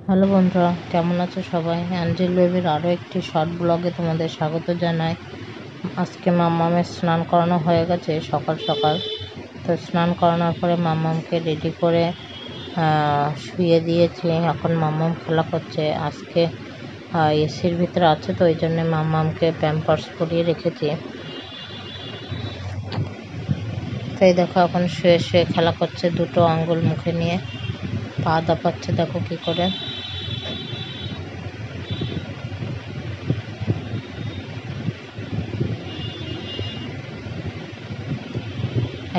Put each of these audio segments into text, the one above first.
Hello বন্ধুরা, কেমন আছো সবাই? অ্যাঞ্জেল বেবির আরও একটি শর্ট ব্লগে তোমাদের স্বাগত জানাই। আজকে মাম্মামের স্নান করানো হয়ে গেছে সকাল সকাল। তো স্নান করানোর পরে মাম্মামকে রেডি করে শুয়ে দিয়েছি। এখন মাম্মাম খেলা করছে। আজকে এসির ভিতরে আছে, তো ওই জন্যে মাম্মামকে প্যাম্পার্স পরিয়ে রেখেছি। তাই দেখো এখন শুয়ে শুয়ে খেলা করছে, দুটো আঙ্গুল মুখে নিয়ে পা দাপাচ্ছে, দেখো কি করে।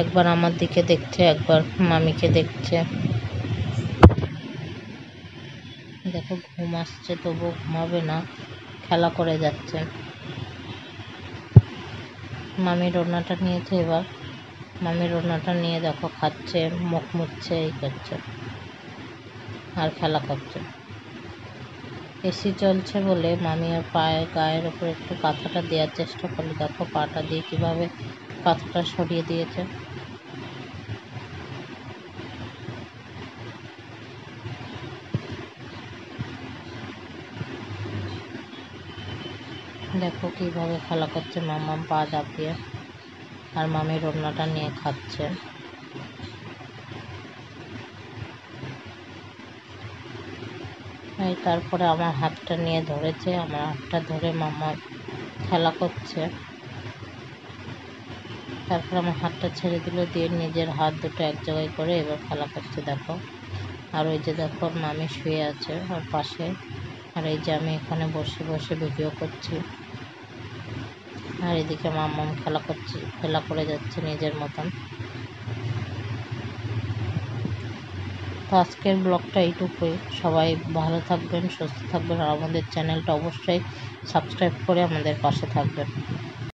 একবার আমার দিকে দেখছে, একবার মামিকে দেখছে। দেখো ঘুম আসছে, তবু ঘুমাবে না, খেলা করে যাচ্ছে। মামির ওড়নাটা নিয়েছে, এবার মামির ওড়নাটা নিয়ে দেখো খাচ্ছে, মুখ মুছছে, এই করছে আর খেলা করছে। এসি চলছে বলে মামি আর পায়ের গায়ের ওপর একটু কাঁথাটা দেওয়ার চেষ্টা করলো। দেখো পাটা দিয়ে কীভাবে কাঁথাটা সরিয়ে দিয়েছে। দেখো কীভাবে খেলা করছে মাম্মাম পা দাপিয়ে, আর মামির ওড়নাটা নিয়ে খাচ্ছে। এই তারপরে আমার হাতটা নিয়ে ধরেছে, আমার হাতটা ধরে মাম্মা খেলা করছে। তারপর আমার হাতটা ছেড়ে দিল, দিয়ে নিজের হাত দুটো এক জায়গায় করে এবার খেলা করছে দেখো। আর ওই যে দেখো মামি শুয়ে আছে ওর পাশে, আর এই যে আমি এখানে বসে বসে ভিডিও করছি, আর এদিকে মাম্মাম খেলা করে যাচ্ছে নিজের মতন। তো আজকের ব্লগটা এইটুকুই। সবাই ভালো থাকবেন, সুস্থ থাকবেন, আর আমাদের চ্যানেলটা অবশ্যই সাবস্ক্রাইব করে আমাদের পাশে থাকবেন।